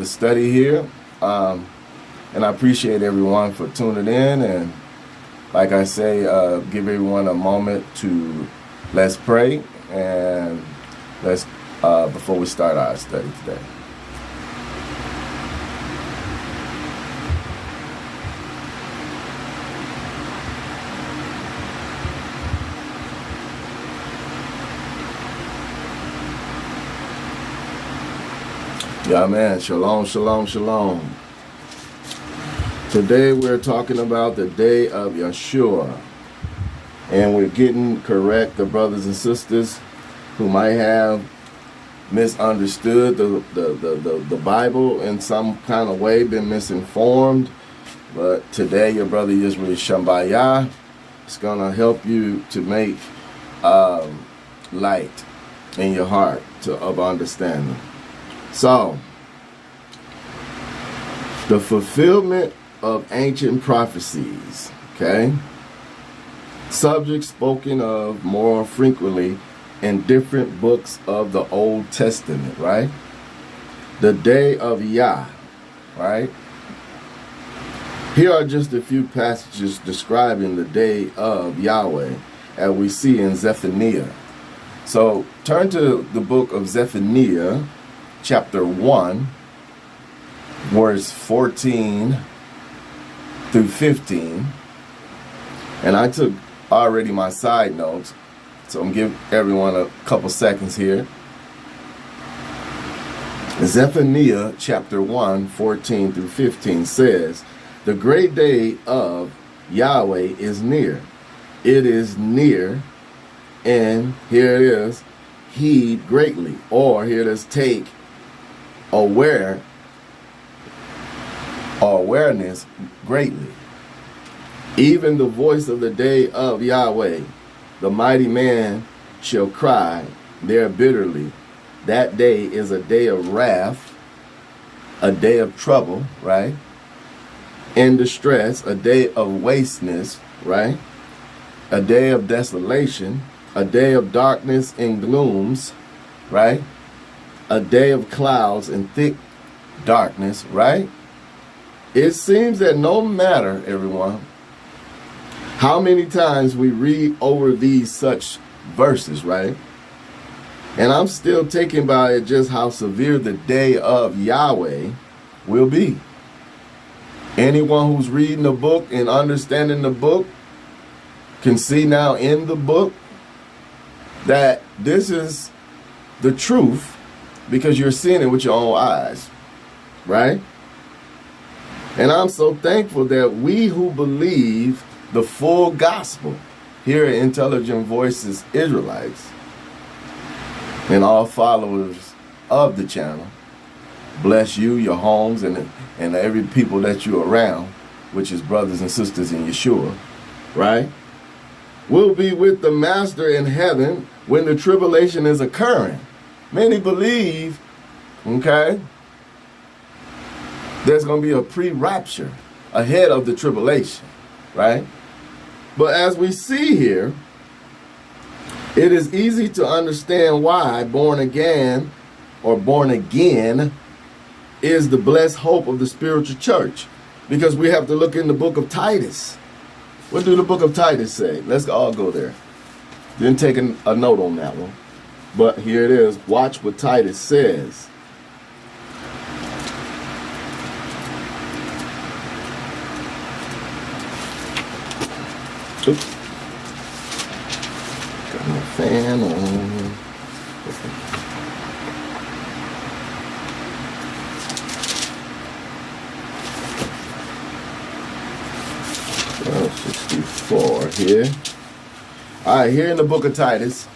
the study here. And I appreciate everyone for tuning in. And like I say, give everyone a moment to let's pray and let's before we start our study today. Yeah, man. Shalom, shalom, shalom. Today we're talking about the day of Yeshua. And we're getting correct the brothers and sisters who might have misunderstood the Bible in some kind of way, been misinformed. But today your brother Yeshombiyah is going to help you to make light in your heart of understanding. So, the fulfillment of ancient prophecies, okay? Subjects spoken of more frequently in different books of the Old Testament, right? The day of Yah, right? Here are just a few passages describing the day of Yahweh, as we see in Zephaniah. So, turn to the book of Zephaniah, chapter 1, verse 14 through 15. And I took already my side notes, so I'm going to give everyone a couple seconds here. Zephaniah chapter 1, 14 through 15 says, "The great day of Yahweh is near. It is near," and here it is, "heed greatly," or here it is, take awareness greatly. "Even the voice of the day of Yahweh, the mighty man shall cry there bitterly. That day is a day of wrath, a day of trouble," right? "In distress, a day of wasteness," right? "A day of desolation, a day of darkness and glooms," right? "A day of clouds and thick darkness," right? It seems that no matter, everyone, how many times we read over these such verses, right? And I'm still taken by it just how severe the day of Yahweh will be. Anyone who's reading the book and understanding the book can see now in the book that this is the truth, because you're seeing it with your own eyes, right? And I'm so thankful that we who believe the full gospel here at Intelligent Voices Israelites and all followers of the channel, bless you, your homes, and every people that you're around, which is brothers and sisters in Yeshua, right? We'll be with the Master in heaven when the tribulation is occurring. Many believe, okay, there's going to be a pre-rapture ahead of the tribulation, right? But as we see here, it is easy to understand why born again is the blessed hope of the spiritual church. Because we have to look in the book of Titus. What do the book of Titus say? Let's all go there. Didn't take a note on that one. But here it is. Watch what Titus says. Oops. Got my fan on. Well, 64 here. All right, here in the book of Titus.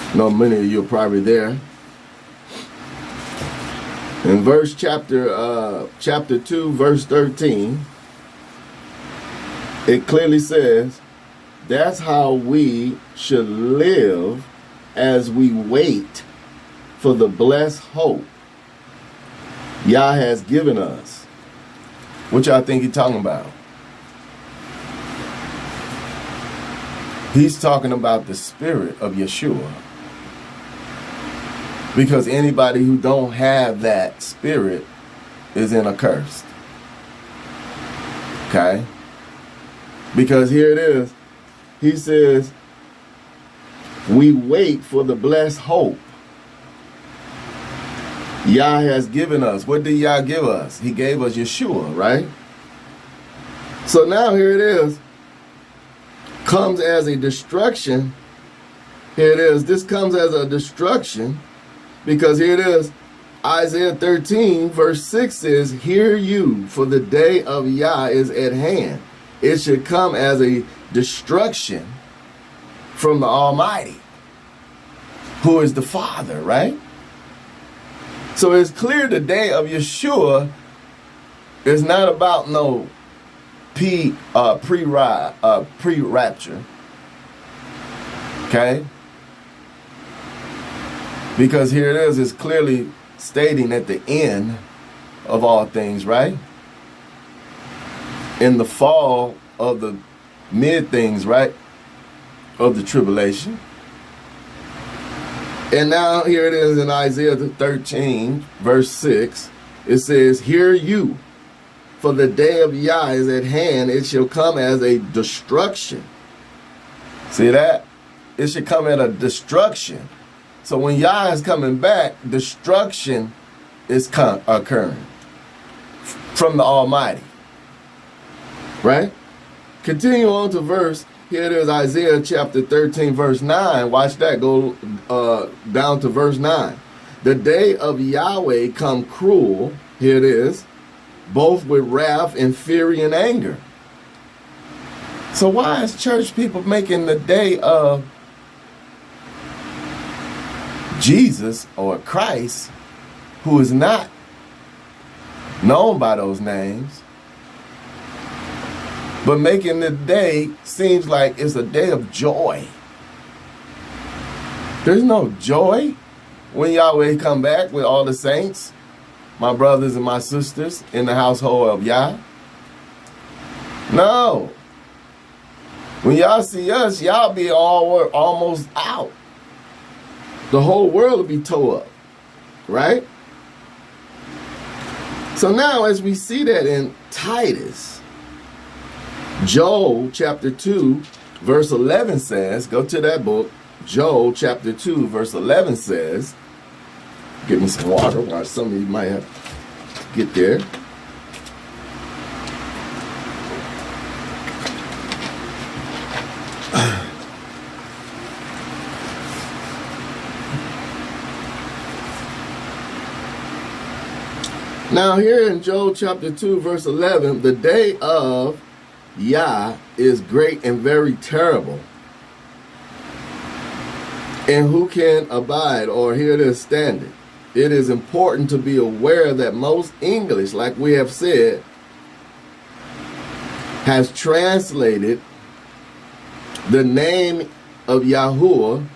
I know many of you are probably there. In chapter 2, verse 13, it clearly says, that's how we should live as we wait for the blessed hope Yah has given us. What y'all think he's talking about? He's talking about the spirit of Yeshua. Because anybody who don't have that spirit is in a curse. Okay? Because here it is. He says, we wait for the blessed hope Yah has given us. What did Yah give us? He gave us Yeshua, right? So now here it is. Comes as a destruction. Here it is. This comes as a destruction because here it is. Isaiah 13 verse 6 says, hear you, for the day of Yah is at hand. It should come as a destruction from the Almighty, who is the Father, right? So it's clear the day of Yeshua is not about no pre-rapture. Okay? Because here it is, it's clearly stating at the end of all things, right? In the fall of the mid things, right? Of the tribulation. And now here it is in Isaiah 13, verse 6. It says, hear you, for the day of Yah is at hand. It shall come as a destruction. See that? It should come at a destruction. So when Yah is coming back, destruction is occurring from the Almighty. Right? Continue on to verse. Here it is, Isaiah chapter 13, verse 9. Watch that. Go down to verse 9. The day of Yahweh come cruel. Here it is. Both with wrath and fury and anger. So why is church people making the day of Jesus or Christ, who is not known by those names, but making the day seems like it's a day of joy? There's no joy when Yahweh come back with all the saints, my brothers and my sisters in the household of Yah. No. When y'all see us, y'all be almost out. The whole world will be tore up, right? So now as we see that in Titus, Joel chapter 2, verse 11 says, go to that book, Joel chapter 2, verse 11 says, get me some water, while some of you might have to get there. Now here in Joel chapter 2, verse 11, the day of Yah is great and very terrible. And who can abide? Or here it is standing. It is important to be aware that most English, like we have said, has translated the name of Yahuwah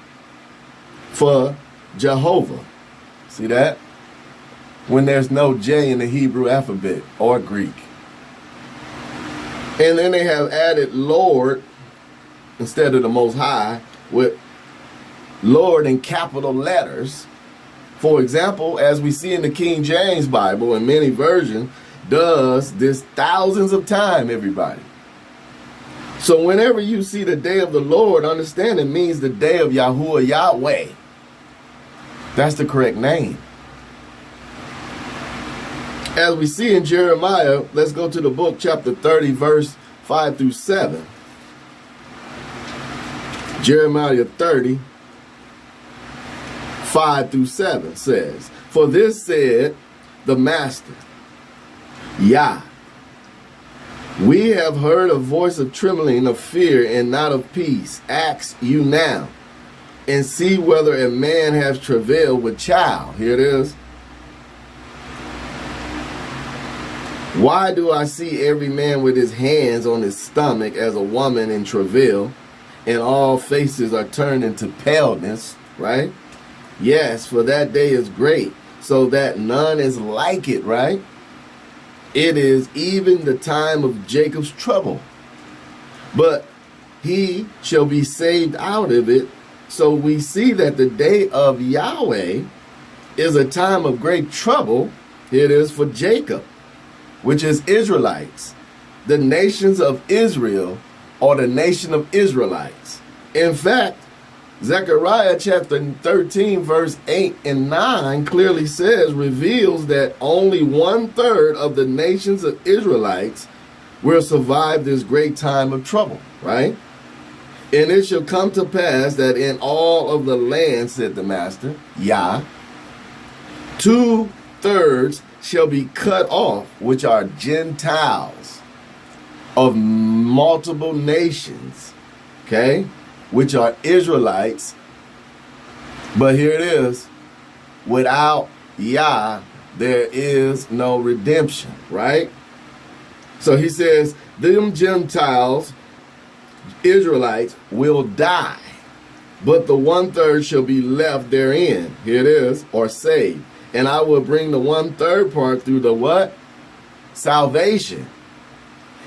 for Jehovah. See that? When there's no J in the Hebrew alphabet or Greek. And then they have added Lord instead of the Most High with Lord in capital letters. For example, as we see in the King James Bible and many versions, does this thousands of times, everybody. So whenever you see the day of the Lord, understand it means the day of Yahuwah Yahweh. That's the correct name. As we see in Jeremiah, let's go to the book, chapter 30, verse 5 through 7. Jeremiah 30, 5 through 7 says, for this said the Master, Yah, we have heard a voice of trembling, of fear, and not of peace. Ask you now, and see whether a man has travailed with child. Here it is. Why do I see every man with his hands on his stomach as a woman in travail, and all faces are turned into paleness, right? Yes, for that day is great, so that none is like it, right? It is even the time of Jacob's trouble, but he shall be saved out of it. So we see that the day of Yahweh is a time of great trouble. Here it is for Jacob, which is Israelites, the nations of Israel, or the nation of Israelites. In fact, Zechariah chapter 13, verse 8 and 9 clearly reveals that only 1/3 of the nations of Israelites will survive this great time of trouble, right? And it shall come to pass that in all of the land, said the master, Yah, 2/3 shall be cut off, which are Gentiles of multiple nations, okay, which are Israelites. But here it is, without Yah, there is no redemption, right? So he says, them Gentiles, Israelites, will die, but the 1/3 shall be left therein. Here it is, or saved. And I will bring the 1/3 part through the what? Salvation.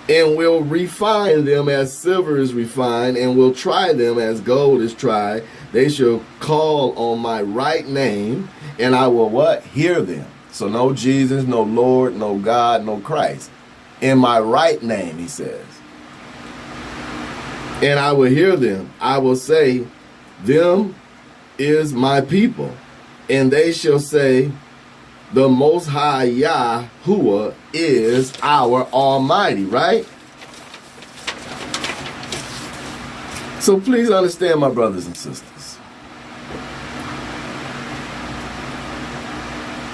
And will refine them as silver is refined, and will try them as gold is tried. They shall call on my right name, and I will what? Hear them. So no Jesus, no Lord, no God, no Christ. In my right name, he says. And I will hear them. I will say, them is my people. And they shall say, the Most High Yahuwah is our Almighty, right? So please understand, my brothers and sisters.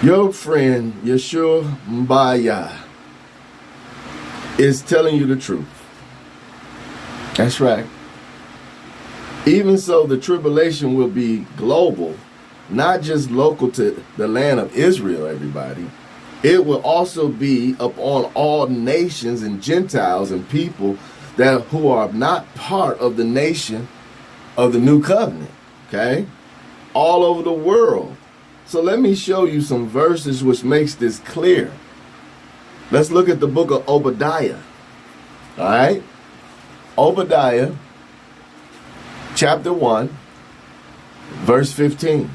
Your friend, Yeshombiyah, is telling you the truth. That's right. Even so, the tribulation will be global, not just local to the land of Israel, everybody. It will also be upon all nations and Gentiles and people who are not part of the nation of the new covenant, okay? All over the world. So let me show you some verses which makes this clear. Let's look at the book of Obadiah, all right? Obadiah, chapter 1, verse 15.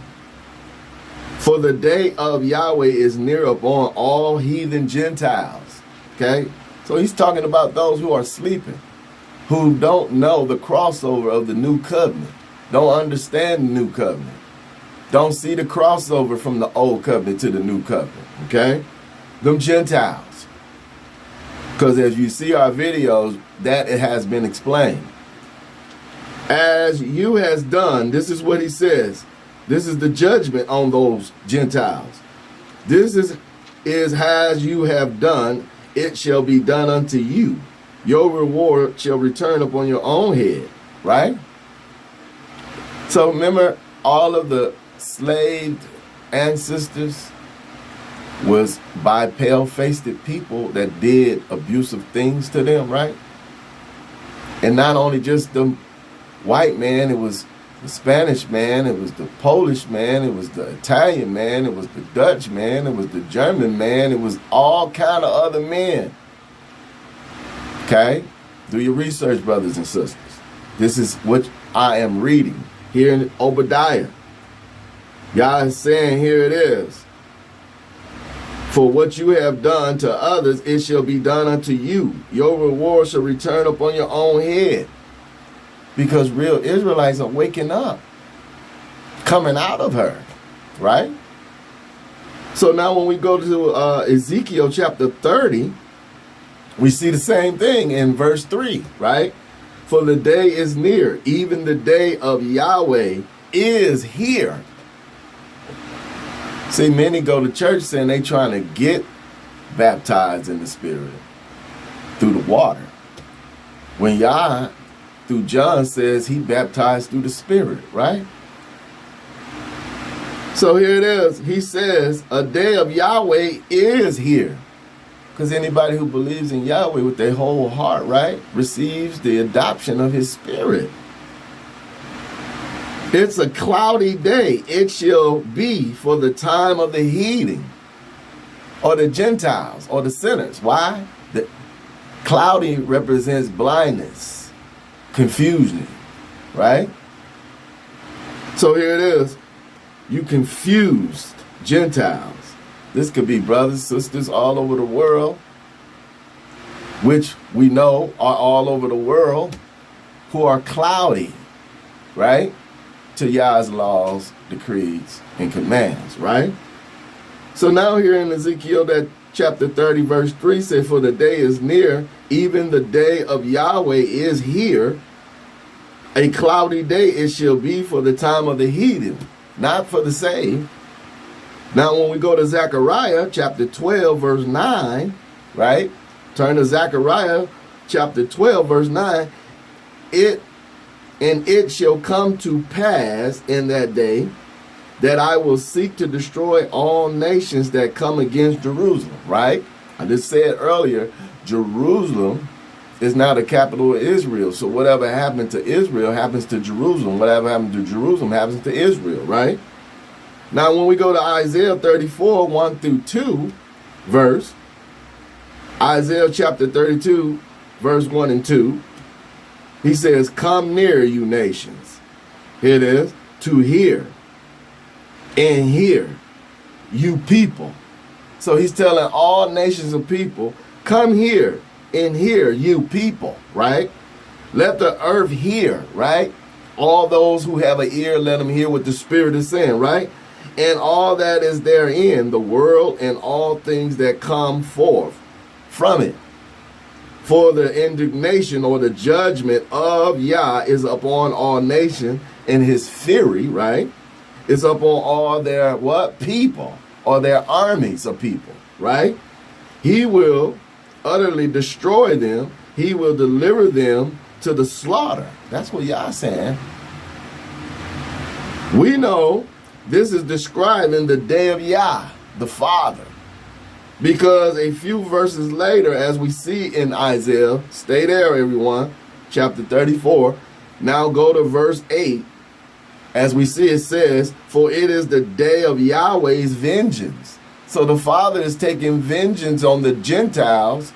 For the day of Yahweh is near upon all heathen Gentiles. Okay? So he's talking about those who are sleeping, who don't know the crossover of the new covenant, don't understand the new covenant, don't see the crossover from the old covenant to the new covenant. Okay? Them Gentiles. Because as you see our videos, that it has been explained. As you has done, this is what he says. This is the judgment on those Gentiles. This is as you have done, it shall be done unto you. Your reward shall return upon your own head, right? So remember, all of the slaved ancestors was by pale-faced people that did abusive things to them, right? And not only just the white man, it was the Spanish man, it was the Polish man, it was the Italian man, it was the Dutch man, it was the German man, it was all kind of other men. Okay? Do your research, brothers and sisters. This is what I am reading here in Obadiah. Yah is saying, here it is. For what you have done to others, it shall be done unto you. Your reward shall return upon your own head. Because real Israelites are waking up, coming out of her, right? So now when we go to Ezekiel chapter 30, we see the same thing in verse 3, right? For the day is near, even the day of Yahweh is here. See, many go to church saying they trying to get baptized in the Spirit through the water. When Yah, through John, says he baptized through the Spirit, right? So here it is. He says a day of Yahweh is here. Because anybody who believes in Yahweh with their whole heart, right, receives the adoption of his Spirit. It's a cloudy day. It shall be for the time of the heathen, or the Gentiles, or the sinners. Why? The cloudy represents blindness, confusion, right? So here it is. You confused Gentiles. This could be brothers, sisters all over the world, which we know are all over the world, who are cloudy, right, to Yah's laws, decrees, and commands, right? So now here in Ezekiel, that chapter 30, verse 3 says, for the day is near, even the day of Yahweh is here. A cloudy day it shall be for the time of the heathen, not for the saved. Now when we go to Zechariah chapter 12, verse 9, right? Turn to Zechariah chapter 12, verse 9. It shall come to pass in that day that I will seek to destroy all nations that come against Jerusalem, right? I just said earlier, Jerusalem is now the capital of Israel. So whatever happened to Israel happens to Jerusalem. Whatever happened to Jerusalem happens to Israel, right? Now when we go to Isaiah 34, 1 through 2 verse, Isaiah chapter 32, verse 1 and 2, he says, come near, you nations. Here it is, to hear. And hear, you people. So he's telling all nations of people, come here and hear, you people, right? Let the earth hear, right? All those who have an ear, let them hear what the Spirit is saying, right? And all that is therein, the world and all things that come forth from it. For the indignation or the judgment of Yah is upon all nations, and his fury, right, is upon all their what? People, or their armies of people, right? He will utterly destroy them. He will deliver them to the slaughter. That's what Yah saying. We know this is describing the day of Yah, the Father. Because a few verses later, as we see in Isaiah, stay there everyone, chapter 34, now go to verse 8, as we see it says, for it is the day of Yahweh's vengeance. So the Father is taking vengeance on the Gentiles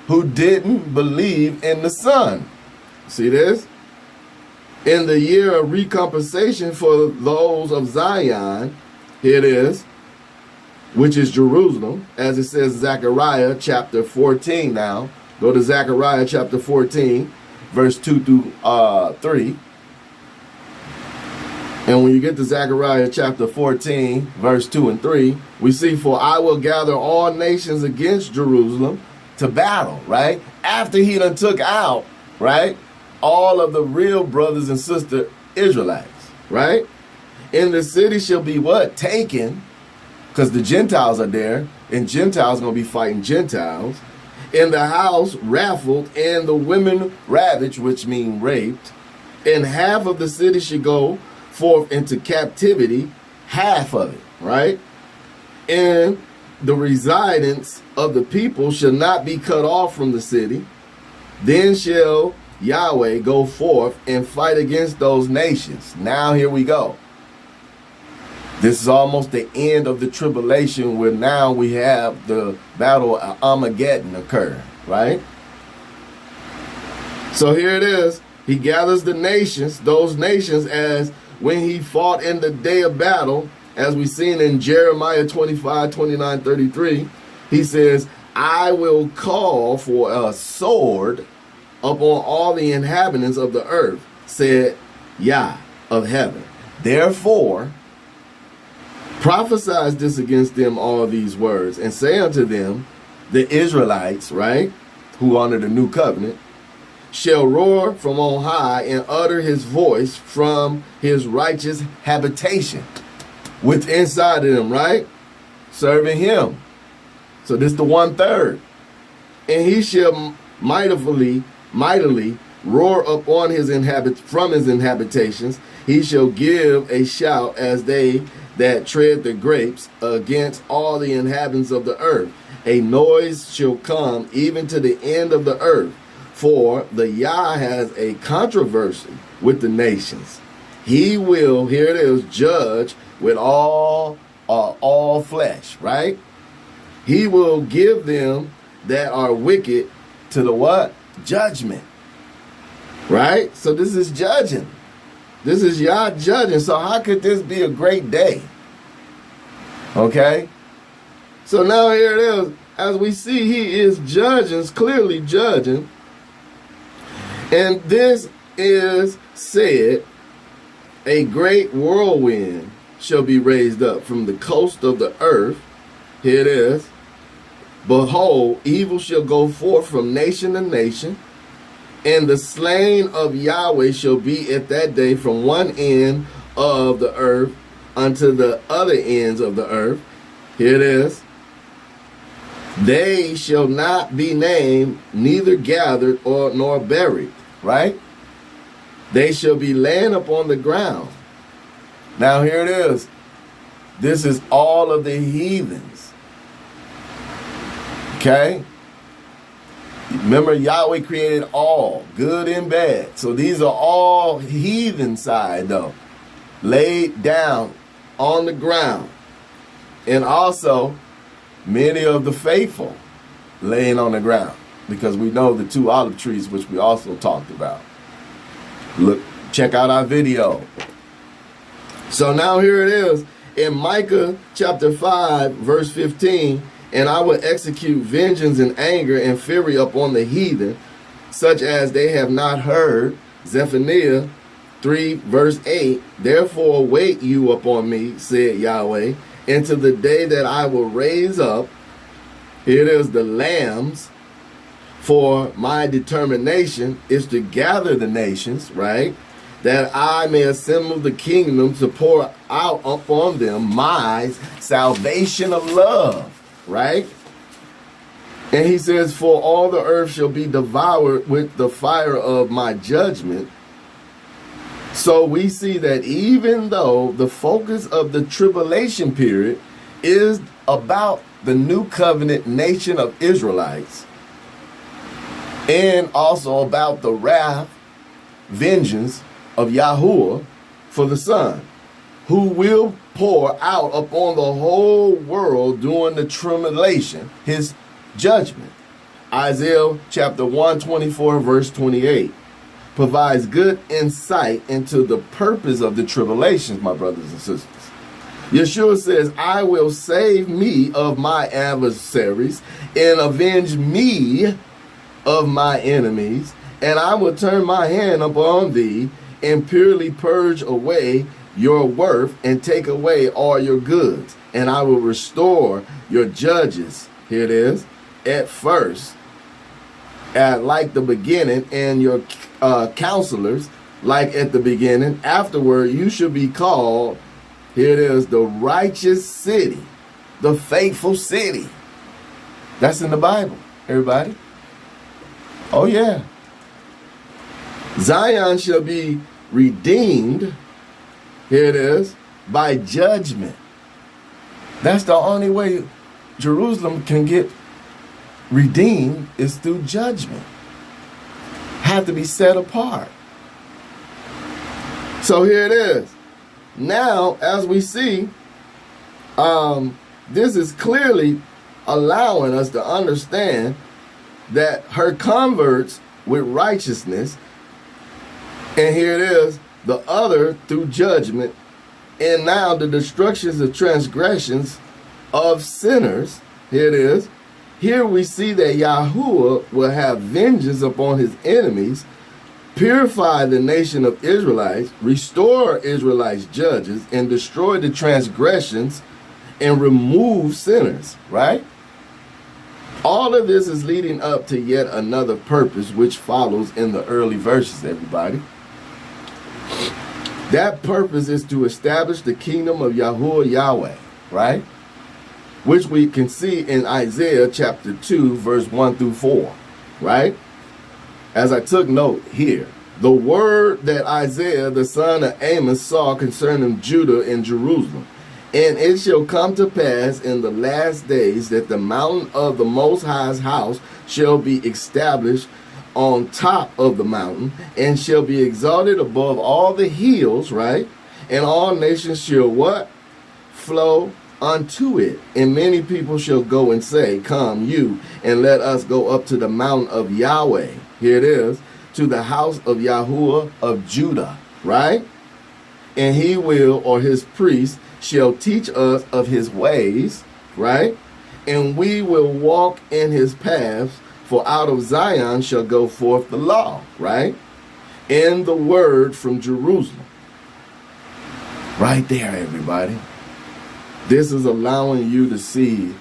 who didn't believe in the Son. See this? In the year of recompensation for those of Zion, here it is, which is Jerusalem, as it says Zechariah chapter 14 now. Go to Zechariah chapter 14, verse 2 through 3. And when you get to Zechariah chapter 14, verse 2 and 3, we see, for I will gather all nations against Jerusalem to battle, right? After he done took out, right, all of the real brothers and sister Israelites, right? And the city shall be what? Taken, because the Gentiles are there, and Gentiles going to be fighting Gentiles. In the house raffled, and the women ravaged, which mean raped. And half of the city should go forth into captivity, half of it, right? And the residence of the people shall not be cut off from the city. Then shall Yahweh go forth and fight against those nations. Now here we go. This is almost the end of the tribulation, where now we have the battle of Armageddon occur, right? So here it is. He gathers the nations, those nations, as when he fought in the day of battle, as we seen in Jeremiah 25, 29, 33. He says, I will call for a sword upon all the inhabitants of the earth, said Yah of heaven. Therefore, prophesy this against them all these words, and say unto them, the Israelites, right, who under the new covenant, shall roar from on high and utter his voice from his righteous habitation, with inside of them, right, serving him. So this is the 1/3. And he shall mightily roar upon his from his inhabitations. He shall give a shout as they that tread the grapes against all the inhabitants of the earth. A noise shall come even to the end of the earth. For the Yah has a controversy with the nations. He will, here it is, judge with all flesh, right? He will give them that are wicked to the what? Judgment. Right? So this is judging. This is Yah judging. So how could this be a great day? Okay? So now here it is. As we see, he is judging, clearly judging. And this is said, a great whirlwind shall be raised up from the coast of the earth. Here it is. Behold, evil shall go forth from nation to nation, and the slain of Yahweh shall be at that day from one end of the earth unto the other ends of the earth. Here it is. They shall not be named, neither gathered or nor buried. Right? They shall be laying upon the ground. Now here it is. This is all of the heathens. Okay? Remember, Yahweh created all, good and bad. So these are all heathen side, though. Laid down on the ground. And also, many of the faithful laying on the ground. Because we know the 2 olive trees, which we also talked about. Look, check out our video. So now here it is. In Micah chapter 5, verse 15, and I will execute vengeance and anger and fury upon the heathen, such as they have not heard. Zephaniah 3, verse 8, therefore wait you upon me, said Yahweh, until the day that I will raise up, here it is, the lambs, for my determination is to gather the nations, right? That I may assemble the kingdom to pour out upon them my salvation of love, right? And he says, for all the earth shall be devoured with the fire of my judgment. So we see that even though the focus of the tribulation period is about the new covenant nation of Israelites, and also about the wrath, vengeance of Yahuwah for the Son, who will pour out upon the whole world during the tribulation, his judgment. Isaiah chapter 124, verse 28, provides good insight into the purpose of the tribulations, my brothers and sisters. Yeshua says, I will save me of my adversaries and avenge me of my enemies, and I will turn my hand upon thee and purely purge away your worth and take away all your goods, and I will restore your judges, here it is, at first, like the beginning, and your counselors like at the beginning. Afterward you shall be called, here it is, the righteous city, the faithful city. That's in the Bible, everybody. Oh yeah. Zion shall be redeemed, here it is, by judgment. That's the only way Jerusalem can get redeemed, is through judgment. Have to be set apart. So here it is. Now, as we see, this is clearly allowing us to understand that her converts with righteousness, and here it is, the other through judgment, and now the destructions of transgressions of sinners, here it is. Here we see that Yahuwah will have vengeance upon his enemies, purify the nation of Israelites, restore Israelites' judges, and destroy the transgressions and remove sinners, right? All of this is leading up to yet another purpose, which follows in the early verses, everybody. That purpose is to establish the kingdom of Yahuwah Yahweh, right? Which we can see in Isaiah chapter 2, verse 1 through 4, right? As I took note here, the word that Isaiah, the son of Amos, saw concerning Judah and Jerusalem. And it shall come to pass in the last days that the mountain of the Most High's house shall be established on top of the mountain, and shall be exalted above all the hills, right? And all nations shall what? Flow unto it. And many people shall go and say, come you, and let us go up to the mountain of Yahweh. Here it is, to the house of Yahuwah of Judah, right? And he will, or his priest, shall teach us of his ways, right? And we will walk in his paths, for out of Zion shall go forth the law, right? And the word from Jerusalem. Right there, everybody. This is allowing you to see